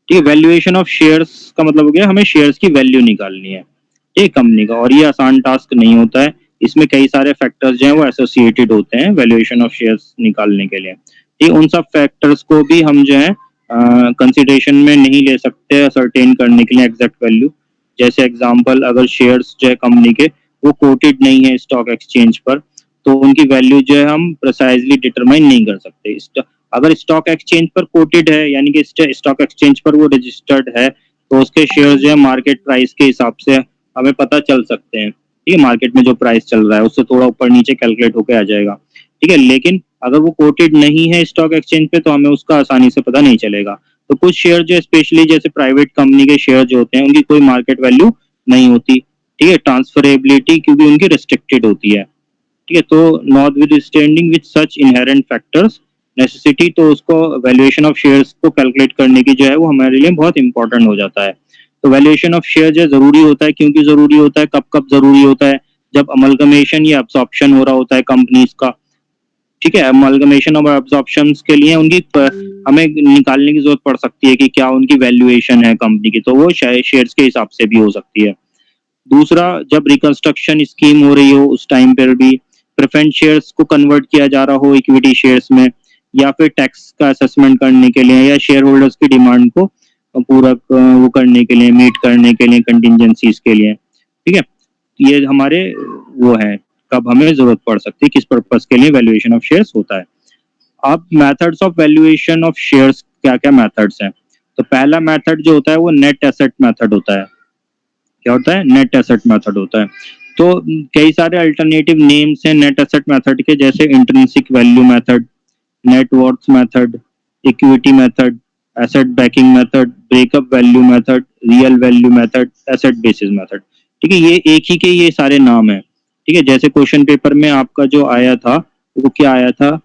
ठीक है। Valuation of shares का मतलब हो गया हमें शेयर्स की वैल्यू निकालनी है एक कंपनी का, और ये आसान टास्क नहीं होता है। इसमें कई सारे फैक्टर्स जो हैं वो एसोसिएटेड होते हैं वैल्यूएशन ऑफ शेयर्स निकालने के लिए। ठीक, उन सब फैक्टर्स को भी हम जो है कंसिडरेशन में नहीं ले सकते सर्टेन करने के लिए एग्जैक्ट वैल्यू। जैसे एग्जांपल, अगर शेयर्स जो है कंपनी के वो कोटेड नहीं है स्टॉक एक्सचेंज पर, तो उनकी वैल्यू जो है हम प्रिसाइजली डिटरमाइन नहीं कर सकते। अगर स्टॉक एक्सचेंज पर कोटेड है यानी कि स्टॉक एक्सचेंज पर वो रजिस्टर्ड है, तो उसके शेयर जो है मार्केट प्राइस के हिसाब से हमें पता चल सकते हैं। ठीक है, मार्केट में जो प्राइस चल रहा है उससे थोड़ा ऊपर नीचे कैलकुलेट होकर आ जाएगा। ठीक है, लेकिन अगर वो कोटेड नहीं है स्टॉक एक्सचेंज पे तो हमें उसका आसानी से पता नहीं चलेगा। तो कुछ शेयर जो स्पेशली जैसे प्राइवेट कंपनी के शेयर जो होते हैं उनकी कोई मार्केट वैल्यू नहीं होती। ठीक है, ट्रांसफरेबिलिटी क्योंकि उनकी रिस्ट्रिक्टेड होती है। ठीक है, तो not with standing with such inherent factors necessity, तो उसको वैल्यूएशन ऑफ शेयर्स को कैलकुलेट करने की जो है वो हमारे लिए बहुत इंपॉर्टेंट हो जाता है। तो वैल्यूएशन ऑफ शेयर जो जरूरी होता है, क्योंकि जरूरी होता है, कब कब जरूरी होता है, जब अमलगमेशन या अब्सॉर्प्शन हो रहा होता है कंपनीज का। ठीक है, अमलगमेशन और अब्सॉर्प्शन के लिए उनकी हमें निकालने की जरूरत पड़ सकती है कि क्या उनकी वैल्यूएशन है कंपनी की, तो वो शेयर्स के हिसाब से भी हो सकती है। दूसरा, जब रिकंस्ट्रक्शन स्कीम हो रही हो उस टाइम पर भी प्रेफरेंस शेयर्स को कन्वर्ट किया जा रहा हो इक्विटी शेयर्स में, या फिर टैक्स का असेसमेंट करने के लिए या शेयर होल्डर्स की डिमांड को पूरा वो करने के लिए, मीट करने के लिए, कंटिजेंसीज के लिए। ठीक है, ये हमारे वो है कब हमें जरूरत पड़ सकती है, किस पर्पस के लिए वैल्यूएशन ऑफ शेयर्स होता है। अब methods of valuation of shares क्या क्या मेथड्स हैं। तो पहला मेथड जो होता है वो नेट एसेट मेथड होता है। क्या होता है? नेट एसेट मेथड होता है। तो कई सारे अल्टरनेटिव नेम्स हैं नेट एसेट मेथड के, जैसे intrinsic value method, net worth method, equity method, asset banking method, breakup value method, real value method, asset basis method. ठीक है, ये एक ही के ये सारे नाम है। ठीक है, जैसे क्वेश्चन पेपर में आपका जो आया था वो क्या आया था,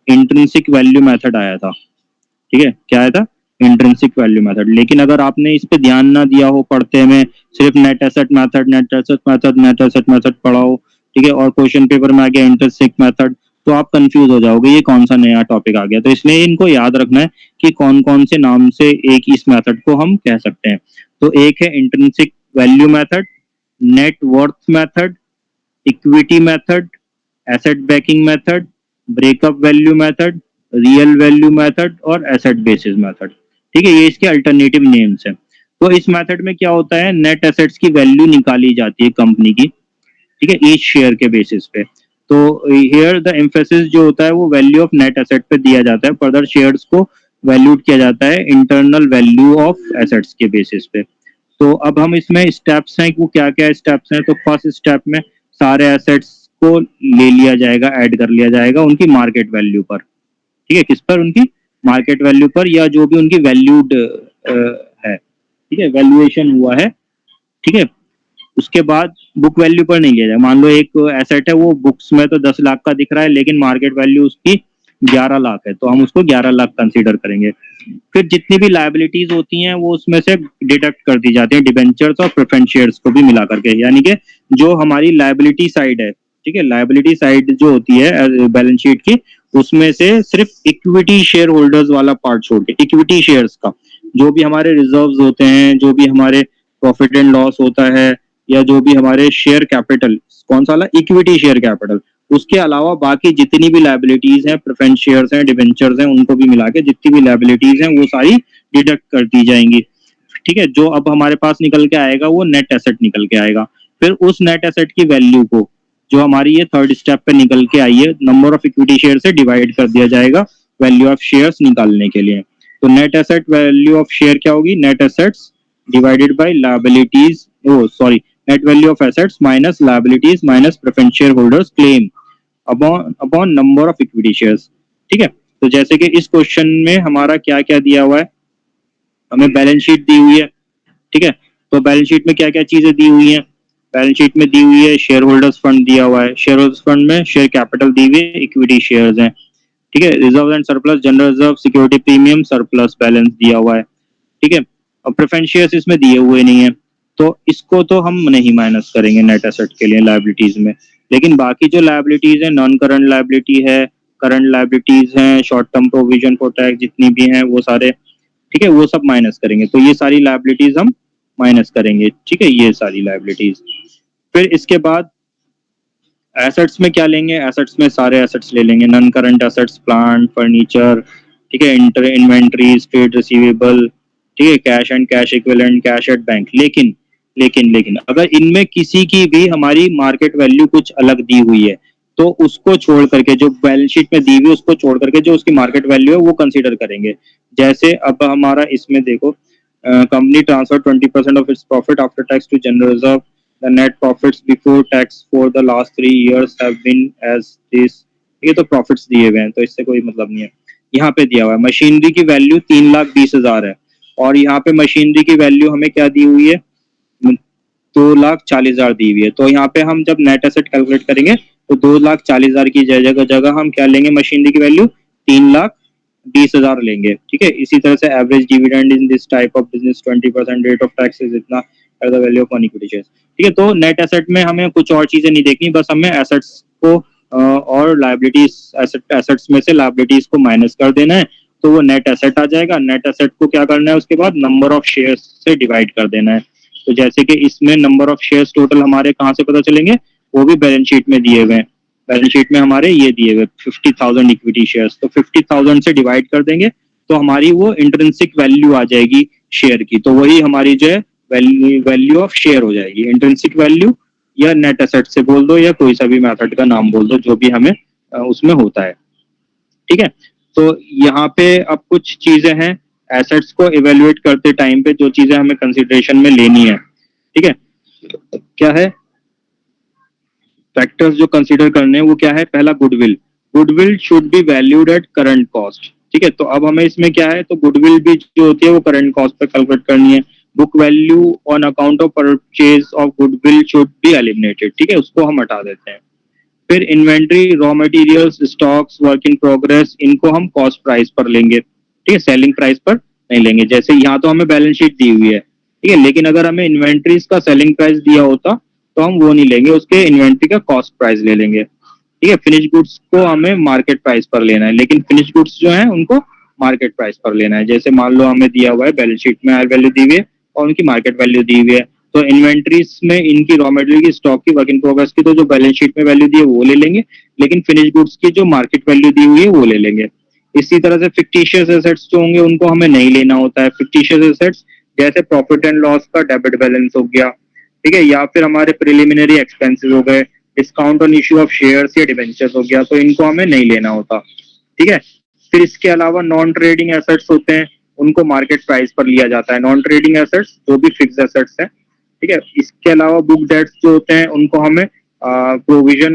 इंट्रिंसिक वैल्यू मेथड आया था। ठीक है, क्या आया था? Intrinsic value method. लेकिन अगर आपने इस पे ध्यान ना दिया हो पढ़ते में, सिर्फ net asset method net asset method net asset method पढ़ा हो, ठीक है, और क्वेश्चन पेपर में आ गया इंट्रिंसिक मेथड, तो आप कंफ्यूज हो जाओगे ये कौन सा नया टॉपिक आ गया। तो इसलिए इनको याद रखना है कि कौन कौन से नाम से एक इस मेथड को हम कह सकते हैं। तो एक है intrinsic value method, net worth method, equity method, asset banking method, breakup value method, real value method और एसेट बेसिस मेथड। ठीक है, ये इसके अल्टरनेटिव नेम्स हैं। तो इस मेथड में क्या होता है, नेट एसेट्स की वैल्यू निकाली जाती है कंपनी की। ठीक है, ईच शेयर के बेसिस पे। तो हियर द एम्फेसिस जो होता है वो वैल्यू ऑफ नेट एसेट पे दिया जाता है। फर्दर शेयर्स को वैल्यूड किया जाता है इंटरनल वैल्यू ऑफ एसेट्स के बेसिस पे। तो अब हम इसमें स्टेप्स हैं, वो क्या क्या स्टेप्स हैं। तो फर्स्ट स्टेप में सारे एसेट्स को ले लिया जाएगा, ऐड कर लिया जाएगा उनकी मार्केट वैल्यू पर। ठीक है, किस पर? उनकी मार्केट वैल्यू पर, या जो भी उनकी वैल्यूड है। ठीक है, वैल्यूएशन हुआ है। ठीक है, उसके बाद बुक वैल्यू पर नहीं लिया जाए। मान लो एक एसेट है वो बुक्स में तो 10 लाख का दिख रहा है, लेकिन मार्केट वैल्यू उसकी 11 लाख है, तो हम उसको 11 लाख कंसीडर करेंगे। फिर जितनी भी लायबिलिटीज होती हैं वो उसमें से डिडक्ट कर दी जाती हैं, डिबेंचर्स और प्रेफरेंस शेयर्स को भी मिला करके, यानी कि जो हमारी लायबिलिटी साइड है। ठीक है, लायबिलिटी साइड जो होती है बैलेंस शीट की, उसमें से सिर्फ इक्विटी शेयर होल्डर्स वाला पार्ट छोड़ के, इक्विटी शेयर्स का जो भी हमारे रिजर्व्स होते हैं, जो भी हमारे प्रॉफिट एंड लॉस होता है, या जो भी हमारे शेयर कैपिटल, कौन सा वाला? Equity share capital. उसके अलावा बाकी जितनी भी लायबिलिटीज हैं, प्रेफरेंस शेयर्स हैं, डिबेंचर्स हैं, उनको भी मिला के जितनी भी लायबिलिटीज हैं वो सारी डिडक्ट कर दी जाएंगी। ठीक है, जो अब हमारे पास निकल के आएगा वो नेट एसेट निकल के आएगा। फिर उस नेट एसेट की वैल्यू को, जो हमारी ये थर्ड स्टेप पे निकल के आई है, नंबर ऑफ इक्विटी शेयर से डिवाइड कर दिया जाएगा वैल्यू ऑफ शेयर्स निकालने के लिए। तो net asset value of share क्या होगी? Net assets divided by liabilities, sorry, net value of assets minus liabilities minus preference share holders claim upon number of equity shares. ठीक है, तो जैसे कि इस क्वेश्चन में हमारा क्या क्या दिया हुआ है, हमें बैलेंस शीट दी हुई है। ठीक है, तो बैलेंस शीट में क्या क्या चीजें दी हुई हैं? बैलेंस शीट में दी हुई है शेयर होल्डर्स फंड दिया हुआ है, शेयर होल्डर्स फंड में शेयर कैपिटल दी हुई है, इक्विटी शेयर्स हैं। ठीक है, reserve and surplus, general reserve, security premium, surplus balance दिया हुआ है। ठीक है, और प्रेफरेंस शेयर्स इसमें दिए हुए नहीं है, तो इसको तो हम नहीं माइनस करेंगे नेट एसेट के लिए लायबिलिटीज में। लेकिन बाकी जो लायबिलिटीज है, नॉन करंट लायबिलिटी है, करंट लायबिलिटीज हैं, short term provision for tax जितनी भी हैं वो सारे, ठीक है, वो सब माइनस करेंगे। तो ये सारी लायबिलिटीज हम माइनस करेंगे, ठीक है, ये सारी लायबिलिटीज। फिर इसके बाद एसेट्स में क्या लेंगे, एसेट्स में सारे एसेट्स ले लेंगे, non current assets, plant, furniture, ठीक है, इन्वेंट्री, ट्रेड रिसीवेबल, ठीक है, cash and cash equivalent, cash at bank. लेकिन लेकिन लेकिन अगर इनमें किसी की भी हमारी मार्केट वैल्यू कुछ अलग दी हुई है तो उसको छोड़ करके, जो बैलेंस शीट में दी हुई है उसको छोड़ करके जो उसकी मार्केट वैल्यू है वो कंसीडर करेंगे। जैसे अब हमारा इसमें देखो, company transfer 20% of its profit after tax to general reserve, the net profits before tax for the last 3 years have been as this। ये तो प्रॉफिट्स दिए हुए हैं तो इससे कोई मतलब नहीं है। यहाँ पे दिया हुआ है मशीनरी की वैल्यू 3,20,000 है और यहाँ पे मशीनरी की वैल्यू हमें क्या दी हुई है, 2,40,000 दी हुई है। तो यहाँ पे हम जब नेट एसेट कैलकुलेट करेंगे तो 2,40,000 की जगह हम क्या लेंगे, मशीनरी की वैल्यू 3,20,000 लेंगे, ठीक है। इसी तरह से average dividend in this type of business 20% rate of tax is इतना at the value of one equity share, ठीक है। तो नेट एसेट में हमें कुछ और चीजें नहीं देखनी, बस हमें एसेट्स को और लायबिलिटीज, एसेट्स में से लायबिलिटीज को माइनस कर देना है तो वो नेट एसेट आ जाएगा। नेट एसेट को क्या करना है, उसके बाद नंबर ऑफ शेयर्स से डिवाइड कर देना है। तो जैसे कि इसमें नंबर ऑफ शेयर्स टोटल हमारे कहाँ से पता चलेंगे, वो भी बैलेंस शीट में दिए हुए हैं। बैलेंस शीट में हमारे ये दिए हुए 50,000 इक्विटी शेयर्स, तो 50,000 से डिवाइड कर देंगे तो हमारी वो इंट्रिंसिक वैल्यू आ जाएगी शेयर की। तो वही हमारी जो है वैल्यू ऑफ शेयर हो जाएगी। इंट्रिंसिक वैल्यू या नेट एसेट से बोल दो या कोई सा भी मेथड का नाम बोल दो, जो भी हमें उसमें होता है, ठीक है। तो यहाँ पे अब कुछ चीजें हैं एसेट्स को इवेल्युएट करते टाइम पे जो चीजें हमें कंसिडरेशन में लेनी है, ठीक है। क्या है फैक्टर्स जो कंसीडर करने हैं, वो क्या है, पहला goodwill. Goodwill should be valued at current cost, ठीक है। तो अब हमें इसमें क्या है, तो गुडविल भी जो होती है वो करंट कॉस्ट पे कैलकुलेट करनी है। Book value on account of purchase of goodwill should be eliminated, ठीक है, उसको हम हटा देते हैं। फिर inventory, raw materials, stocks, work in progress, इनको हम कॉस्ट प्राइस पर लेंगे, ठीक है, सेलिंग प्राइस पर नहीं लेंगे। जैसे यहाँ तो हमें बैलेंस शीट दी हुई है, ठीक है, लेकिन अगर हमें इन्वेंट्रीज का सेलिंग प्राइस दिया होता तो हम वो नहीं लेंगे, उसके इन्वेंट्री का कॉस्ट प्राइस ले लेंगे, ठीक है। फिनिश गुड्स को हमें मार्केट प्राइस पर लेना है, लेकिन फिनिश गुड्स जो है उनको मार्केट प्राइस पर लेना है। जैसे मान लो हमें दिया हुआ है बैलेंस शीट में आर वैल्यू दी हुई है और उनकी मार्केट वैल्यू दी हुई है, तो इन्वेंट्रीज में इनकी रॉ मटेरियल की, स्टॉक की, वर्क इन प्रोग्रेस की तो जो बैलेंस शीट में वैल्यू दी है वो ले लेंगे, लेकिन फिनिश गुड्स की जो मार्केट वैल्यू दी हुई है वो ले लेंगे। इसी तरह से फिक्टिशियस एसेट्स जो होंगे उनको हमें नहीं लेना होता है। फिक्टिशियस एसेट्स जैसे प्रॉफिट एंड लॉस का डेबिट बैलेंस हो गया, ठीक है, या फिर हमारे प्रिलिमिनरी एक्सपेंसेस हो गए, discount on issue of shares या डिबेंचर्स हो गया, तो इनको हमें नहीं लेना होता, ठीक है। फिर इसके अलावा नॉन ट्रेडिंग एसेट्स होते हैं, उनको मार्केट प्राइस पर लिया जाता है। नॉन ट्रेडिंग एसेट्स जो भी फिक्स एसेट्स है, ठीक है। इसके अलावा बुक डेट्स जो होते हैं उनको हमें प्रोविजन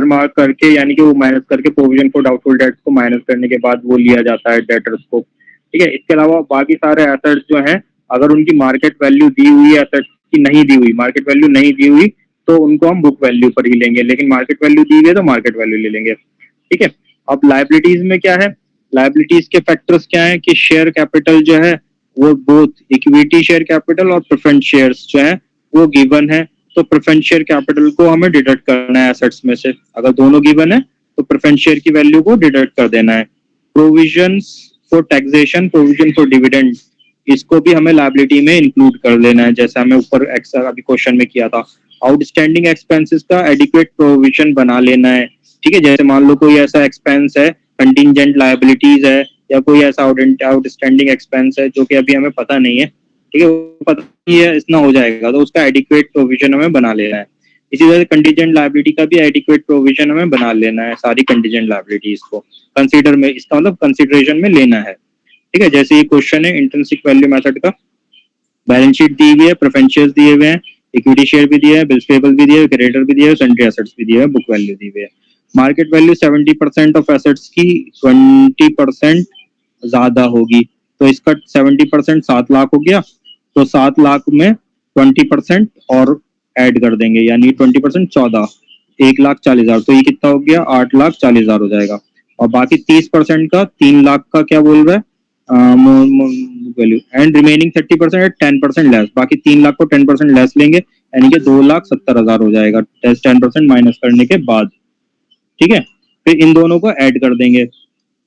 मार्क करके, यानी कि वो माइनस करके, प्रोविजन फॉर डाउटफुल डेट्स को माइनस करने के बाद वो लिया जाता है डेटर्स को, ठीक है। इसके अलावा बाकी सारे एसेट्स जो हैं अगर उनकी मार्केट वैल्यू दी हुई है, एसेट्स की नहीं दी हुई, मार्केट वैल्यू नहीं दी हुई, तो उनको हम बुक वैल्यू पर ही लेंगे, लेकिन मार्केट वैल्यू दी हुई है तो मार्केट वैल्यू ले लेंगे, ठीक है। अब लायबिलिटीज में क्या है, लायबिलिटीज के फैक्टर्स क्या है कि शेयर कैपिटल जो है वो बोथ इक्विटी शेयर कैपिटल और प्रेफरेंस शेयर्स जो है वो गिवन है, तो प्रेफरेंस शेयर कैपिटल को हमें डिडक्ट करना है एसेट्स में से। अगर दोनों गिवन है तो प्रेफरेंस शेयर की वैल्यू को डिडक्ट कर देना है। Provisions for taxation, provision for dividend, इसको भी हमें लायबिलिटी में इंक्लूड कर लेना है, जैसा हमें ऊपर अभी क्वेश्चन में किया था। आउटस्टैंडिंग एक्सपेंसेस का एडिक्वेट प्रोविजन बना लेना है, ठीक है। जैसे मान लो कोई ऐसा एक्सपेंस है, कंटिजेंट लायबिलिटीज है या कोई ऐसा आउटस्टैंडिंग एक्सपेंस है जो कि अभी हमें पता नहीं है, ठीक है, वो पता नहीं है इतना हो जाएगा, तो उसका एडिक्वेट प्रोविजन हमें बना लेना है। इसी तरह से कंटिजेंट लायबिलिटी का भी एडिक्वेट प्रोविजन हमें बना लेना है, सारी कंटिजेंट लायबिलिटीज को कंसीडर में, इसका मतलब कंसिडरेशन में लेना है, ठीक है। जैसे ये क्वेश्चन है इंट्रिंसिक वैल्यू मेथड का, बैलेंस शीट दी हुई है, प्रेफरेंस शेयर्स दिए हुए हैं, इक्विटी शेयर भी दिया है, बिल्स पेबल भी दिया है, क्रेडिटर भी दिया है, सन्ड्री एसेट्स भी दिए हैं, बुक वैल्यू दी हुई है। मार्केट वैल्यू 70% ऑफ एसेट्स की 20% ज्यादा होगी, तो इसका 70% 7 लाख हो गया, तो 7 लाख में 20% और ऐड कर देंगे, यानी 20% 14, 1,40,000, तो ये कितना हो गया, 8,40,000 हो जाएगा। और बाकी 30% का 3 लाख का क्या बोल रहा है value, and remaining 30% at 10% less, बाकी 3 लाख को 10% लेस लेंगे, यानी कि 2,70,000 हो जाएगा 10% माइनस करने के बाद, ठीक है। फिर इन दोनों को ऐड कर देंगे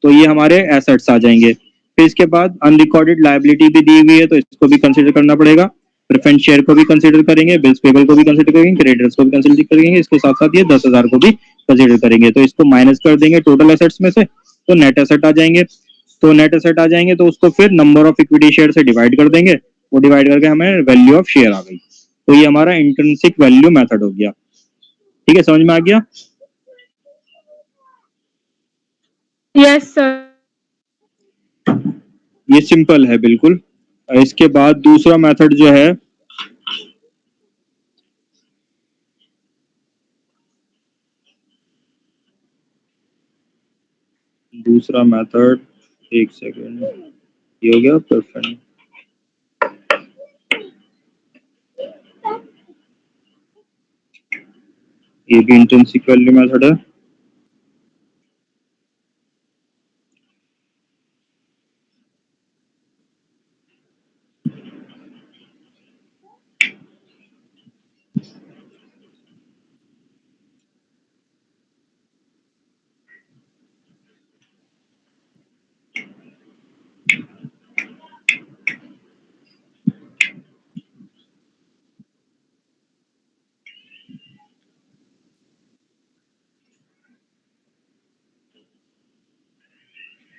तो ये हमारे एसेट्स आ जाएंगे। फिर इसके बाद अनरिकॉर्डेड लायबिलिटी भी दी हुई है, तो इसको भी कंसिडर करना पड़ेगा। प्रेफरेंस शेयर को भी कंसिडर करेंगे, बिल्स पेबल को भी कंसिडर करेंगे, क्रेडिटर्स को भी कंसिडर करेंगे, इसके साथ साथ ये 10,000 को भी कंसिडर करेंगे। तो इसको माइनस कर देंगे टोटल एसेट्स में से, तो नेट एसेट आ जाएंगे। तो नेट एसेट आ जाएंगे तो उसको फिर नंबर ऑफ इक्विटी शेयर से डिवाइड कर देंगे, वो डिवाइड करके हमें वैल्यू ऑफ शेयर आ गई। तो ये हमारा इंट्रिंसिक वैल्यू मेथड हो गया। ठीक है, समझ में आ गया? Yes sir. ये सिंपल है बिल्कुल। इसके बाद दूसरा मेथड जो है, दूसरा मेथड, एक सेकेंड, ये हो गया परफेक्ट। ये भी इंट्रिंसिक वैल्यू मेथड है।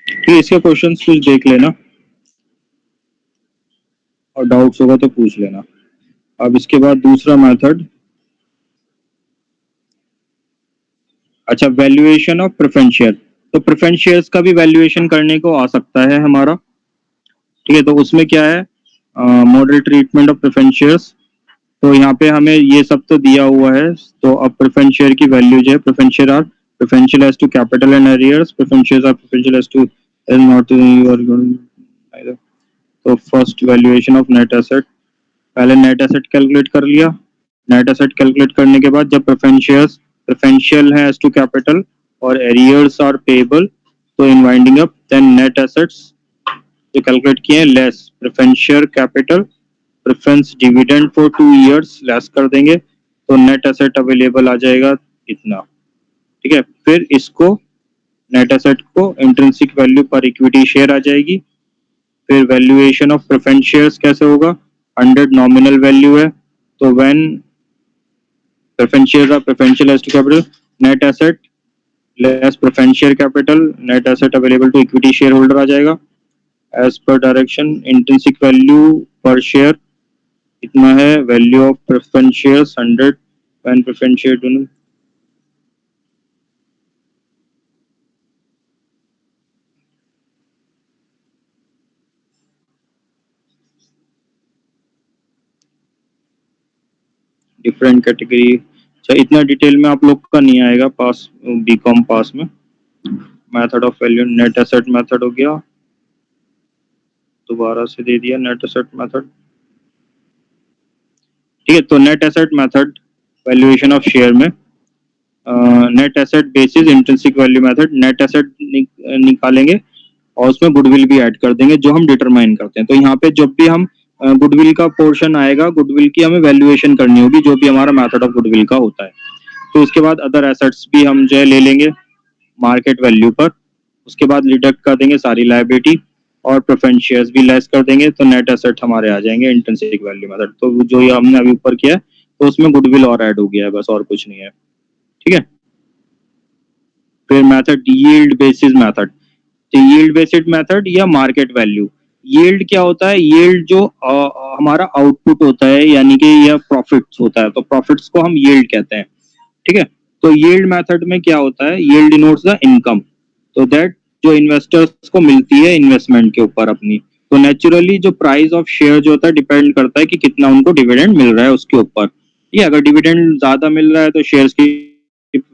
ठीक है, इसके क्वेश्चंस कुछ देख लेना और डाउट्स होगा तो पूछ लेना। अब इसके बाद दूसरा मेथड, अच्छा, वैल्यूएशन ऑफ प्रेफरेंस शेयर। तो प्रेफरेंस शेयर्स का भी वैल्यूएशन करने को आ सकता है हमारा। ठीक है, तो उसमें क्या है, model treatment of preference shares. तो यहाँ पे हमें ये सब तो दिया हुआ है। तो अब प्रेफरेंस शेयर की वैल्यू जो है, preference share are preferential as to capital and arrears, preference shares are preferential as to not your. तो first valuation of net asset, पहले नेट एसेट कैलकुलेट कर लिया। नेट एसेट कैलकुलेट करने के बाद जब प्रेफरेंस शेयर्स प्रेफरेंशियल है as to capital और एरियर्स आर पेबल, तो in winding up then net assets जो कैलकुलेट किए हैं less preferential capital preference dividend for 2 years less कर देंगे, तो नेट एसेट अवेलेबल आ जाएगा इतना। ठीक है, फिर इसको नेट एसेट को इंट्रिंसिक वैल्यू पर इक्विटी शेयर आ जाएगी। फिर वैल्यूएशन ऑफ प्रेफरेंस शेयर्स कैसे होगा, 100 नॉमिनल वैल्यू है, तो when preference shares are preferential as to capital, net asset less preference share capital, net asset available to equity share holder आ जाएगा। As per direction intrinsic value per share इतना है, value of preference shares 100 when preference share do different category. अच्छा, इतना detail में आप लोग का नहीं आएगा पास, बीकॉम पास में। Method of value, net asset method हो गया, दोबारा से दे दिया नेट एसेट मेथड। ठीक है, तो net asset method valuation of share में net asset basis intrinsic value method, net asset निकालेंगे और उसमें गुडविल भी ऐड कर देंगे जो हम डिटरमाइन करते हैं। तो यहाँ पे जब भी हम गुडविल का पोर्शन आएगा, गुडविल की हमें वैल्यूएशन करनी होगी, जो भी हमारा मेथड ऑफ गुडविल का होता है। तो उसके बाद अदर एसेट्स भी हम जो है ले लेंगे मार्केट वैल्यू पर, उसके बाद डिडक्ट कर देंगे सारी लायबिलिटी और प्रेफरेंस शेयर्स भी लेस कर देंगे, तो नेट एसेट हमारे आ जाएंगे इंट्रिंसिक वैल्यू मेथड। तो जो ये हमने अभी ऊपर किया है, तो उसमें गुडविल और ऐड हो गया है, बस और कुछ नहीं है। ठीक है, फिर मेथड यील्ड बेसिस मेथड। तो यील्ड बेस्ड मेथड या मार्केट वैल्यू। यील्ड क्या होता है, यील्ड जो हमारा आउटपुट होता है, यानी कि यह प्रॉफिट्स होता है, तो प्रॉफिट्स को हम यील्ड कहते हैं। ठीक है, तो यील्ड मेथड में क्या होता है, यील्ड डिनोट्स द इनकम, तो दैट जो इन्वेस्टर्स को मिलती है इन्वेस्टमेंट के ऊपर अपनी। तो नेचुरली जो प्राइस ऑफ शेयर जो होता है डिपेंड करता है कि कितना उनको डिविडेंड मिल रहा है उसके ऊपर। ये अगर डिविडेंड ज्यादा मिल रहा है तो शेयर्स की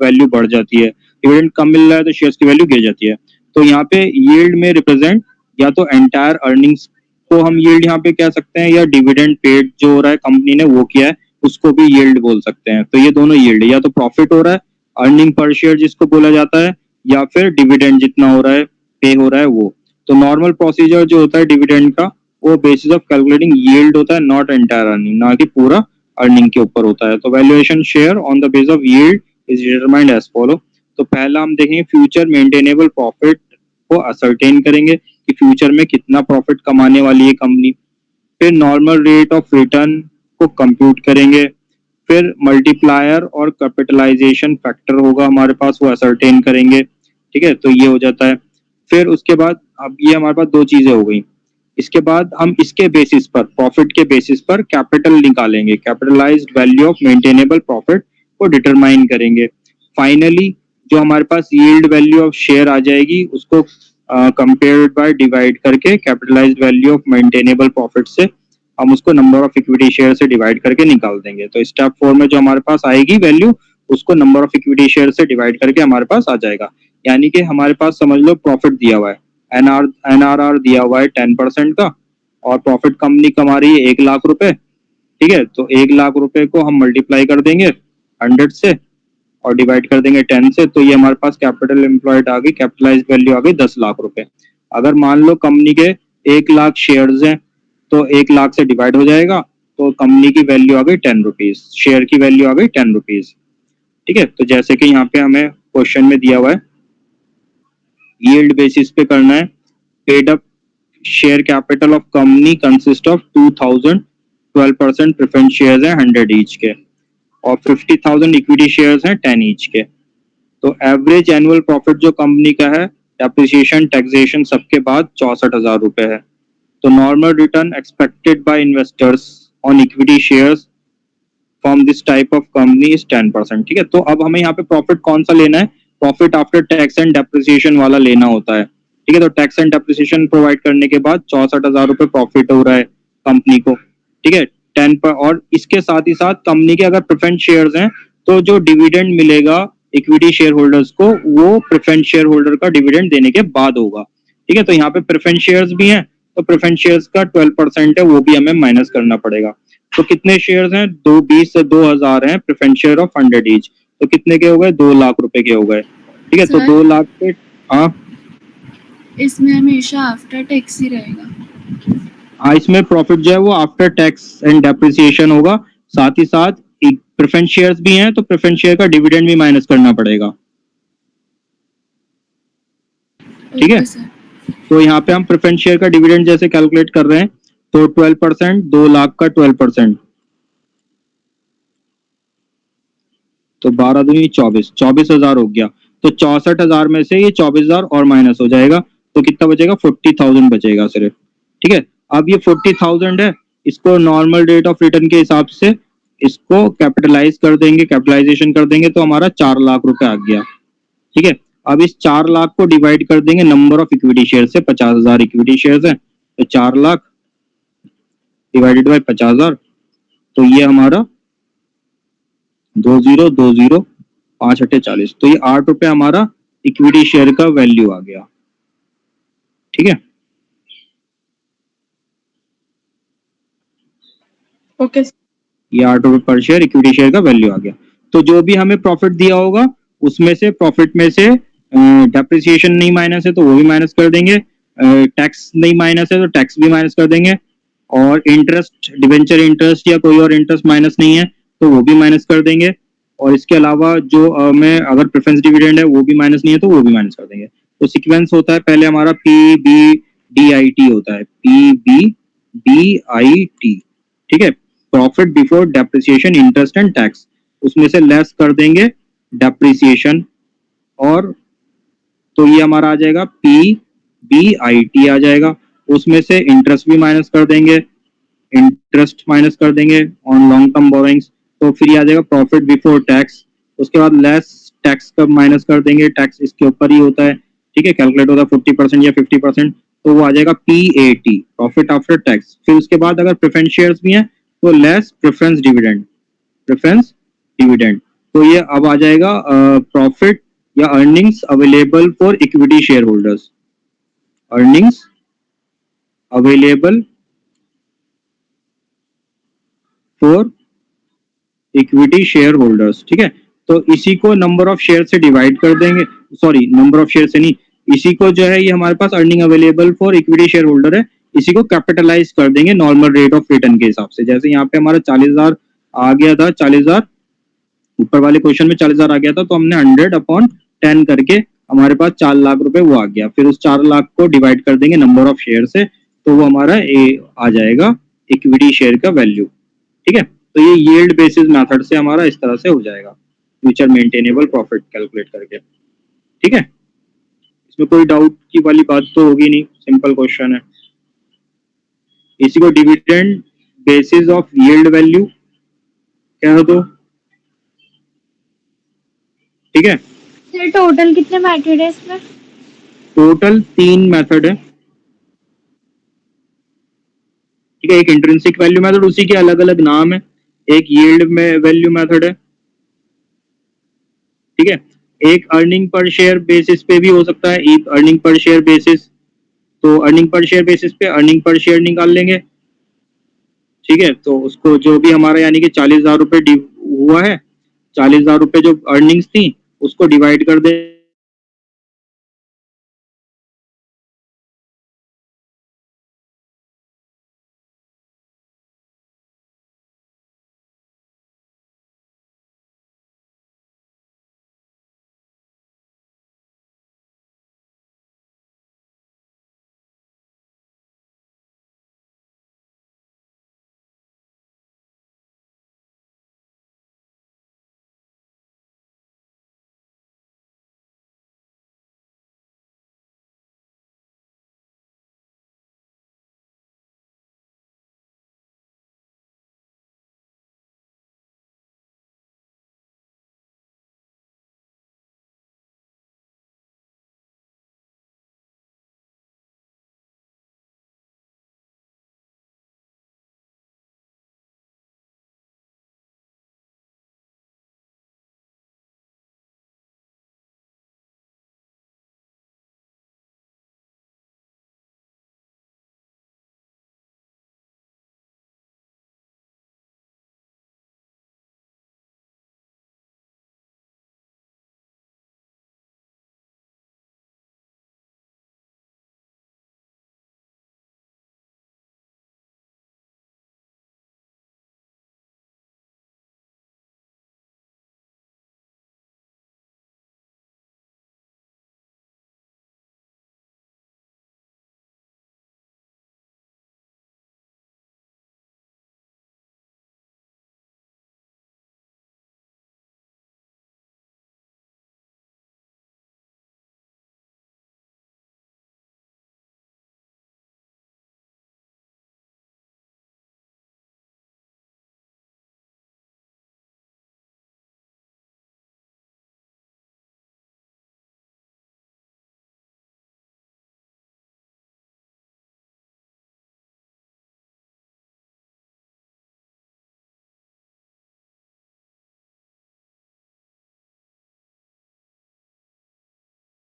वैल्यू बढ़ जाती है, डिविडेंड कम मिल रहा है तो शेयर्स की वैल्यू गिर जाती है। तो यहाँ पे यील्ड में रिप्रेजेंट या तो एंटायर अर्निंग्स को हम यील्ड यहाँ पे कह सकते हैं, या डिविडेंड पेड जो हो रहा है कंपनी ने वो किया है उसको भी यील्ड बोल सकते हैं। तो ये दोनों यील्ड, या तो प्रॉफिट हो रहा है, अर्निंग पर शेयर जिसको बोला जाता है, या फिर डिविडेंड जितना हो रहा है, पे हो रहा है वो। तो नॉर्मल प्रोसीजर जो होता है डिविडेंड का, वो बेसिस ऑफ कैलकुलेटिंग यील्ड होता है, नॉट एंटायर अर्निंग, ना कि पूरा अर्निंग के ऊपर होता है। तो valuation share on the base of yield is determined as follow. तो पहला हम देखेंगे फ्यूचर मेंटेनेबल प्रॉफिट को असरटेन करेंगे, कि फ्यूचर में कितना प्रॉफिट कमाने वाली है कंपनी। फिर नॉर्मल रेट ऑफ रिटर्न को कंप्यूट करेंगे, फिर मल्टीप्लायर और कैपिटलाइजेशन फैक्टर होगा हमारे पास, वो असरटेन करेंगे। ठीक है, तो ये हो जाता है। फिर उसके बाद अब ये हमारे पास दो चीजें हो गई। इसके बाद हम इसके बेसिस पर, प्रॉफिट के बेसिस पर कैपिटल निकालेंगे, capitalised value of maintainable profit को डिटरमाइन करेंगे। फाइनली जो हमारे पास यील्ड वैल्यू ऑफ शेयर आ जाएगी उसको कंपेयर्ड बाय डिवाइड करके capitalised value of maintainable profit से हम उसको नंबर ऑफ इक्विटी शेयर से डिवाइड करके निकाल देंगे। तो स्टेप 4 में जो हमारे पास आएगी वैल्यू, उसको नंबर ऑफ इक्विटी शेयर से डिवाइड करके हमारे पास आ जाएगा। यानी कि हमारे पास समझ लो प्रॉफिट दिया हुआ है, एनआरआर दिया हुआ है 10% का, और प्रॉफिट कंपनी कमा रही है 1,00,000 रुपए। ठीक है, तो 1,00,000 रुपए को हम मल्टीप्लाई कर देंगे 100 से और डिवाइड कर देंगे 10 से, तो ये हमारे पास कैपिटल एम्प्लॉयड आ गई, कैपिटलाइज्ड वैल्यू आ गई 10,00,000 रुपए। अगर मान लो कंपनी के 1,00,000 शेयर्स हैं तो 1,00,000 से डिवाइड हो जाएगा, तो कंपनी की वैल्यू आ गई 10 रुपीज, शेयर की वैल्यू आ गई 10 रुपीज। ठीक है, तो जैसे कि यहाँ पे हमें क्वेश्चन में दिया हुआ है, यील्ड बेसिस पे करना है। Paid up share capital of company consist of 2,000, 12% preference shares हैं 100 ईच के, और 50,000 इक्विटी शेयर्स हैं 10 ईच के। तो एवरेज एनुअल प्रॉफिट जो कंपनी का है, डेप्रिसिएशन टैक्सेशन सबके बाद 64,000 रुपए है। तो normal return expected bye investors on equity shares from this type of company is 10%। ठीक है, तो अब हमें यहाँ पे प्रॉफिट कौन सा लेना है, profit after tax and depreciation वाला लेना होता है। ठीक है, तो टैक्स एंड डेप्रिसिएशन प्रोवाइड करने के बाद 64,000 रुपए प्रॉफिट हो रहा है कंपनी को। ठीक है, 10 पर, और इसके साथ ही साथ कंपनी के अगर प्रेफरेंस शेयर्स हैं तो जो डिविडेंड मिलेगा इक्विटी शेयर होल्डर्स को, वो प्रेफरेंस शेयर होल्डर का डिविडेंड देने के बाद होगा। ठीक है, तो यहाँ पे प्रेफरेंस शेयर्स भी हैं, तो प्रेफरेंस शेयर्स का 12% है, वो भी हमें माइनस करना पड़ेगा। तो कितने शेयर्स हैं, 20 से 2,000 हैं प्रेफरेंस शेयर ऑफ 100 ईच, तो कितने के हो गए, 2,00,000 रुपए के हो गए। ठीक है, तो 2,00,000 पे, हाँ इसमें हमेशा आफ्टर टैक्स ही रहेगा। हाँ, इसमें प्रॉफिट जो है वो आफ्टर टैक्स एंड डेप्रिसिएशन होगा, साथ ही साथ प्रेफरेंस शेयर्स भी हैं तो प्रेफरेंस शेयर का डिविडेंड भी माइनस करना पड़ेगा। ठीक है, तो यहाँ पे हम प्रेफरेंस शेयर का डिविडेंड जैसे कैलकुलेट कर रहे हैं, तो 12%, 2,00,000 का 12%, तो 12 दूनी 24,000 हो गया। तो 64,000 में से ये 24,000 और माइनस हो जाएगा, तो कितना बचेगा, 40,000 बचेगा सिर्फ। ठीक है, अब ये 40,000 है, इसको नॉर्मल रेट ऑफ रिटर्न के हिसाब से इसको कैपिटलाइज कर देंगे, कैपिटलाइजेशन कर देंगे, तो हमारा 4,00,000 रुपए आ गया। ठीक है, अब इस 4,00,000 को डिवाइड कर देंगे नंबर ऑफ इक्विटी शेयर से, 50,000 इक्विटी शेयर है, तो 4,00,000 डिवाइडेड बाय 50,000, तो ये हमारा 2020 5 अट्ठे 40, तो ये 8 रुपए हमारा इक्विटी शेयर का वैल्यू आ गया। ठीक है, ओके, ये 8 रुपए पर शेयर इक्विटी शेयर का वैल्यू आ गया। तो जो भी हमें प्रॉफिट दिया होगा उसमें से, प्रॉफिट में से डेप्रिसिएशन नहीं माइनस है तो वो भी माइनस कर देंगे, टैक्स नहीं माइनस है तो टैक्स भी माइनस कर देंगे, और इंटरेस्ट, डिवेंचर इंटरेस्ट या कोई और इंटरेस्ट माइनस नहीं है तो वो भी माइनस कर देंगे, और इसके अलावा जो हमें अगर प्रेफरेंस डिविडेंड है वो भी माइनस नहीं है तो वो भी माइनस कर देंगे। तो सीक्वेंस होता है, पहले हमारा PBDIT होता है, PBDIT। ठीक है, profit before depreciation interest and tax, उसमें से लेस कर देंगे डेप्रिसिएशन, और तो ये हमारा आ जाएगा PBIT आ जाएगा, उसमें से इंटरेस्ट भी माइनस कर देंगे, इंटरेस्ट माइनस कर देंगे ऑन लॉन्ग टर्म बोरोइंग्स, तो फिर ये आ जाएगा प्रॉफिट बिफोर टैक्स। उसके बाद लेस टैक्स का माइनस कर देंगे, टैक्स इसके ऊपर ही होता है। ठीक है, कैलकुलेट होता है 40% या 50%, तो वो आ जाएगा PAT, प्रॉफिट आफ्टर टैक्स। फिर उसके बाद अगर प्रेफरेंस शेयर्स भी हैं तो लेस प्रेफरेंस डिविडेंड, तो ये अब आ जाएगा प्रॉफिट या earnings available for equity share holders, earnings available for equity share holders. ठीक है, तो इसी को नंबर ऑफ शेयर से डिवाइड कर देंगे, सॉरी नंबर ऑफ शेयर से नहीं, इसी को जो है ये हमारे पास earning available for equity share holder है, इसी को कैपिटलाइज कर देंगे नॉर्मल रेट ऑफ रिटर्न के हिसाब से। जैसे यहाँ पे हमारा 40,000 आ गया था, 40,000 ऊपर वाले क्वेश्चन में 40,000 आ गया था, तो हमने 100/10 करके हमारे पास 4 लाख रुपए वो आ गया, फिर उस 4 लाख को डिवाइड कर देंगे नंबर ऑफ शेयर से, तो वो हमारा आ जाएगा इक्विटी शेयर का वैल्यू। ठीक है, तो ये यील्ड बेसिस मेथड से हमारा इस तरह से हो जाएगा फ्यूचर मेंटेनेबल प्रॉफिट कैलकुलेट करके। ठीक है, इसमें कोई डाउट की वाली बात तो होगी नहीं, सिंपल क्वेश्चन है। इसी को dividend basis of yield value कह दो। ठीक है, सर टोटल कितने मेथड है इसमें? टोटल 3 मेथड है। ठीक है, एक इंट्रिंसिक वैल्यू मेथड, उसी के अलग अलग नाम है, एक यील्ड में वैल्यू मेथड है। ठीक है, एक अर्निंग पर शेयर बेसिस पे भी हो सकता है, एक अर्निंग पर शेयर बेसिस, तो अर्निंग पर शेयर बेसिस पे अर्निंग पर शेयर निकाल लेंगे। ठीक है, तो उसको जो भी हमारा यानी कि 40,000 रुपए हुआ है, 40,000 रुपए जो अर्निंग्स थी उसको डिवाइड कर दे